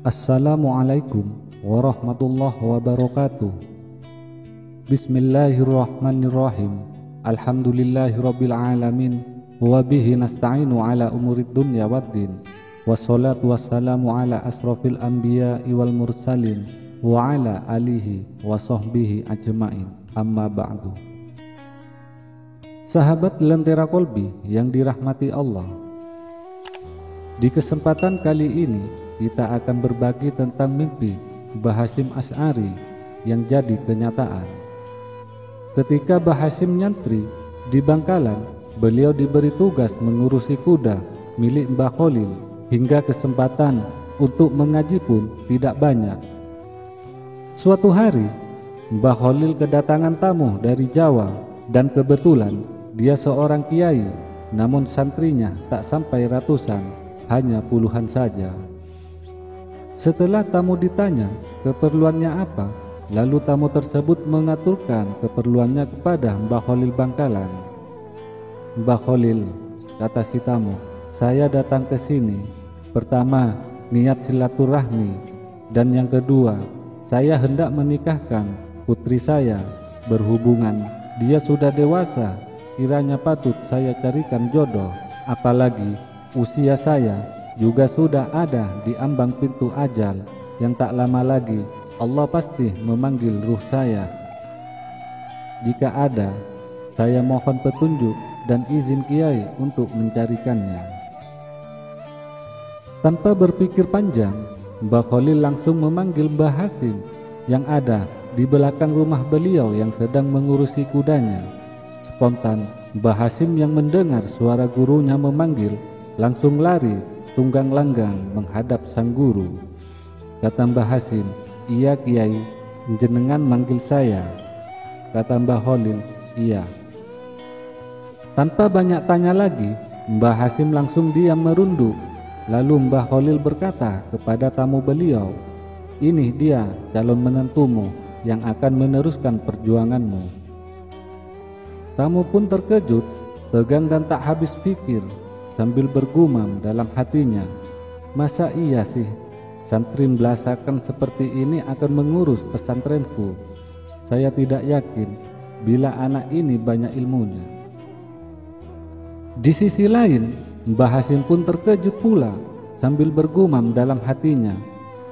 Assalamualaikum warahmatullahi wabarakatuh. Bismillahirrahmanirrahim. Alhamdulillahirabbil alamin wa bihi nasta'inu ala umurid dunya waddin. Wassalatu wassalamu ala asrofil anbiya'i wal mursalin wa ala alihi wa sahbihi ajma'in. Amma ba'du. Sahabat Lentera Kolbi yang dirahmati Allah, di kesempatan kali ini kita akan berbagi tentang mimpi Mbah Hasyim Asy'ari yang jadi kenyataan. Ketika Mbah Hasyim nyantri di Bangkalan, beliau diberi tugas mengurusi kuda milik Mbah Kholil, hingga kesempatan untuk mengaji pun tidak banyak. Suatu hari Mbah Kholil kedatangan tamu dari Jawa, dan kebetulan dia seorang kiai, namun santrinya tak sampai ratusan, hanya puluhan saja. Setelah tamu ditanya keperluannya apa, lalu tamu tersebut mengaturkan keperluannya kepada Mbah Kholil Bangkalan. "Mbah Kholil," kata si tamu, "saya datang ke sini. Pertama, niat silaturahmi, dan yang kedua, saya hendak menikahkan putri saya. Berhubungan dia sudah dewasa, kiranya patut saya carikan jodoh. Apalagi usia saya juga sudah ada di ambang pintu ajal, yang tak lama lagi Allah pasti memanggil ruh saya. Jika ada, saya mohon petunjuk dan izin kiai untuk mencarikannya." Tanpa berpikir panjang, Mbah Kholil langsung memanggil Mbah Hasyim yang ada di belakang rumah beliau yang sedang mengurusi kudanya. Spontan Mbah Hasyim yang mendengar suara gurunya memanggil langsung lari tunggang langgang menghadap sang guru. Kata Mbah Hasyim, "Iya Kiai, jenengan manggil saya." Kata Mbah Kholil, "Iya." Tanpa banyak tanya lagi, Mbah Hasyim langsung diam merunduk. Lalu Mbah Kholil berkata kepada tamu beliau, "Ini dia calon menantumu yang akan meneruskan perjuanganmu." Tamu pun terkejut, tegang dan tak habis pikir, sambil bergumam dalam hatinya, "Masa iya sih santri belasakan seperti ini akan mengurus pesantrenku? Saya tidak yakin bila anak ini banyak ilmunya." Di sisi lain, Mbah Hasyim pun terkejut pula, sambil bergumam dalam hatinya,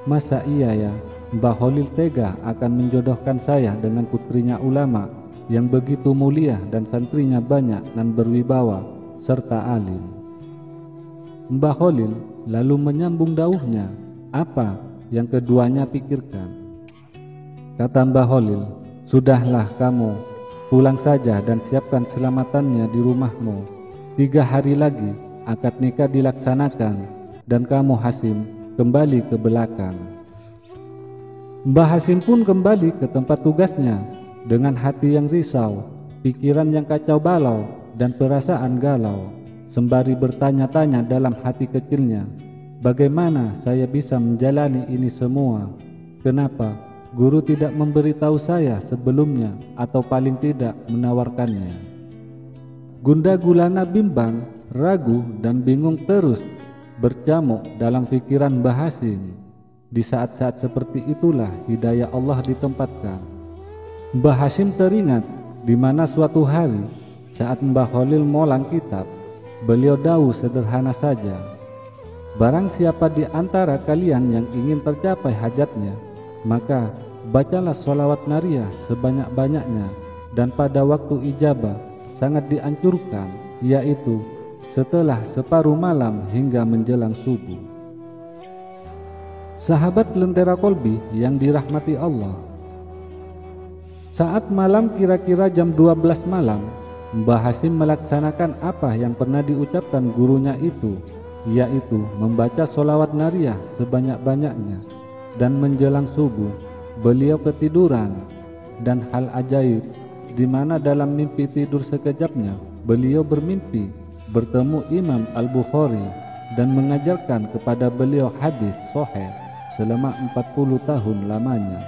"Masa iya ya Mbah Kholil tega akan menjodohkan saya dengan putrinya ulama yang begitu mulia dan santrinya banyak dan berwibawa serta alim." Mbah Kholil lalu menyambung dauhnya apa yang keduanya pikirkan. Kata Mbah Kholil, "Sudahlah kamu, pulang saja dan siapkan selamatannya di rumahmu. 3 hari lagi akad nikah dilaksanakan, dan kamu Hasyim kembali ke belakang." Mbah Hasyim pun kembali ke tempat tugasnya dengan hati yang risau, pikiran yang kacau balau, dan perasaan galau, sembari bertanya-tanya dalam hati kecilnya, "Bagaimana saya bisa menjalani ini semua? Kenapa guru tidak memberitahu saya sebelumnya, atau paling tidak menawarkannya?" Gundah gulana bimbang, ragu dan bingung terus bercamuk dalam pikiran Mbah Hasyim. Di saat-saat seperti itulah hidayah Allah ditempatkan. Mbah Hasyim teringat di mana suatu hari saat Mbah Kholil molang kitab, beliau dawuh sederhana saja, "Barang siapa di antara kalian yang ingin tercapai hajatnya, maka bacalah sholawat nariyah sebanyak-banyaknya, dan pada waktu ijabah sangat dianjurkan, yaitu setelah separuh malam hingga menjelang subuh." Sahabat Lentera Kolbi yang dirahmati Allah, saat malam kira-kira jam 12 malam, Mbah Hasyim melaksanakan apa yang pernah diucapkan gurunya itu, yaitu membaca sholawat nariyah sebanyak-banyaknya, dan menjelang subuh beliau ketiduran. Dan hal ajaib, di mana dalam mimpi tidur sekejapnya beliau bermimpi bertemu Imam Al-Bukhari dan mengajarkan kepada beliau hadis sahih selama 40 tahun lamanya.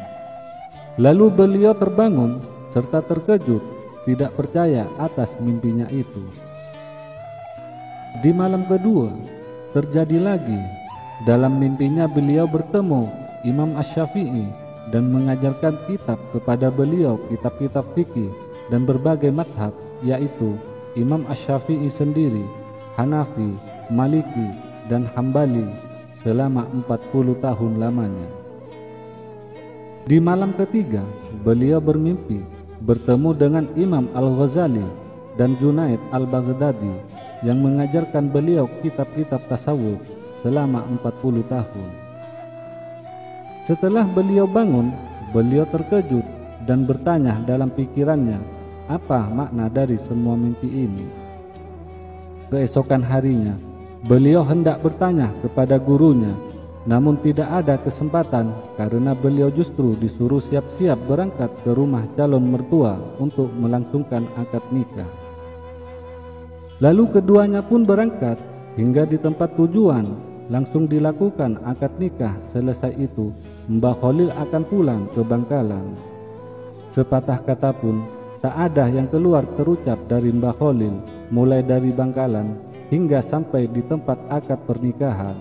Lalu beliau terbangun serta terkejut, tidak percaya atas mimpinya itu. Di malam kedua terjadi lagi, Dalam mimpinya beliau bertemu Imam Asy-Syafi'i dan mengajarkan kitab kepada beliau, kitab-kitab fikih dan berbagai mazhab, yaitu Imam Asy-Syafi'i sendiri, Hanafi, Maliki, dan Hambali selama 40 tahun lamanya. Di malam ketiga, beliau bermimpi bertemu dengan Imam Al-Ghazali dan Junaid Al-Baghdadi yang mengajarkan beliau kitab-kitab tasawuf selama 40 tahun. Setelah beliau bangun, beliau terkejut dan bertanya dalam pikirannya, apa makna dari semua mimpi ini? Keesokan harinya, beliau hendak bertanya kepada gurunya, namun tidak ada kesempatan karena beliau justru disuruh siap-siap berangkat ke rumah calon mertua untuk melangsungkan akad nikah. Lalu keduanya pun berangkat hingga di tempat tujuan. Langsung dilakukan akad nikah. Selesai itu, Mbah Khalil akan pulang ke Bangkalan. Sepatah kata pun tak ada yang keluar terucap dari Mbah Khalil, mulai dari Bangkalan hingga sampai di tempat akad pernikahan.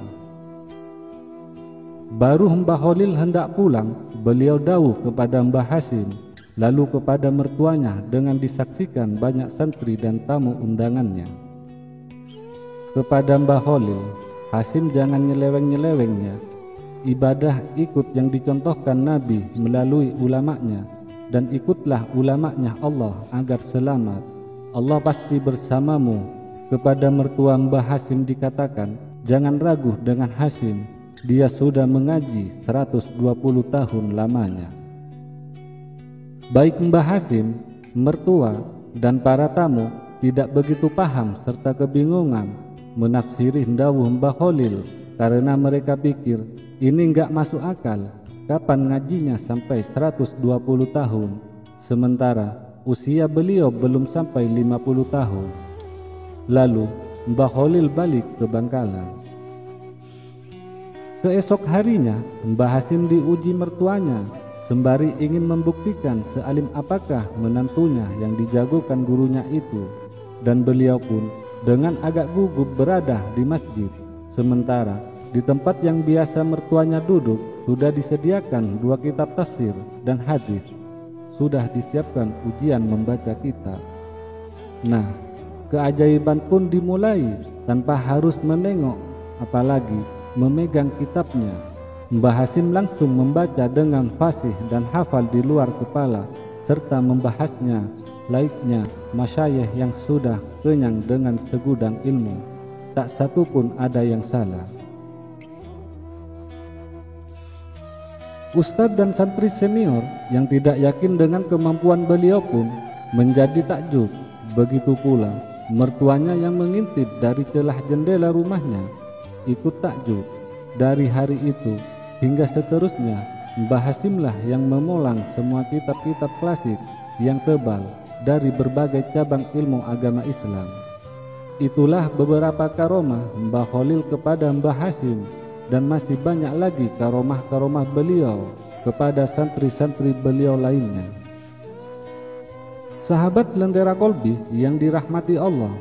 Baru Mbah Khalil hendak pulang, beliau dawuh kepada Mbah Hasyim, lalu kepada mertuanya dengan disaksikan banyak santri dan tamu undangannya. Kepada Mbah Khalil, Hasyim jangan nyeleweng-nyelewengnya. Ibadah ikut yang dicontohkan Nabi melalui ulamanya, dan ikutlah ulamanya Allah agar selamat. Allah pasti bersamamu. Kepada mertua Mbah Hasyim dikatakan, jangan ragu dengan Hasyim, dia sudah mengaji 120 tahun lamanya. Baik Mbah Hasyim, mertua, dan para tamu tidak begitu paham serta kebingungan menafsiri dawuh Mbah Khalil karena mereka pikir ini enggak masuk akal. Kapan ngajinya sampai 120 tahun sementara usia beliau belum sampai 50 tahun. Lalu Mbah Khalil balik ke Bangkalan. Keesok harinya Mbah Hasyim diuji mertuanya sembari ingin membuktikan sealim apakah menantunya yang dijagokan gurunya itu, dan beliau pun dengan agak gugup berada di masjid, sementara di tempat yang biasa mertuanya duduk sudah disediakan 2 kitab tafsir dan hadis. Sudah disiapkan ujian membaca kitab. Nah, keajaiban pun dimulai tanpa harus menengok apalagi memegang kitabnya. Mbah Hasyim langsung membaca dengan fasih dan hafal di luar kepala serta membahasnya laiknya masyayikh yang sudah kenyang dengan segudang ilmu. Tak satu pun ada yang salah. Ustadz dan santri senior yang tidak yakin dengan kemampuan beliau pun menjadi takjub. Begitu pula mertuanya yang mengintip dari celah jendela rumahnya ikut takjub. Dari hari itu hingga seterusnya, Mbah Hasyimlah yang memolang semua kitab-kitab klasik yang tebal dari berbagai cabang ilmu agama Islam. Itulah beberapa karomah Mbah Khalil kepada Mbah Hasyim, dan masih banyak lagi karomah-karomah beliau kepada santri-santri beliau lainnya. Sahabat Lentera Kolbi yang dirahmati Allah,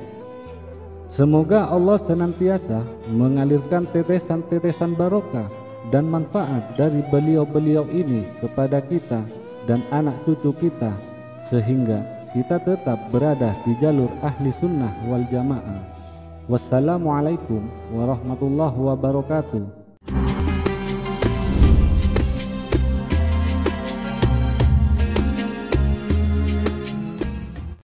semoga Allah senantiasa mengalirkan tetesan-tetesan barokah dan manfaat dari beliau-beliau ini kepada kita dan anak cucu kita, sehingga kita tetap berada di jalur ahli sunnah wal jamaah. Wassalamualaikum warahmatullahi wabarakatuh.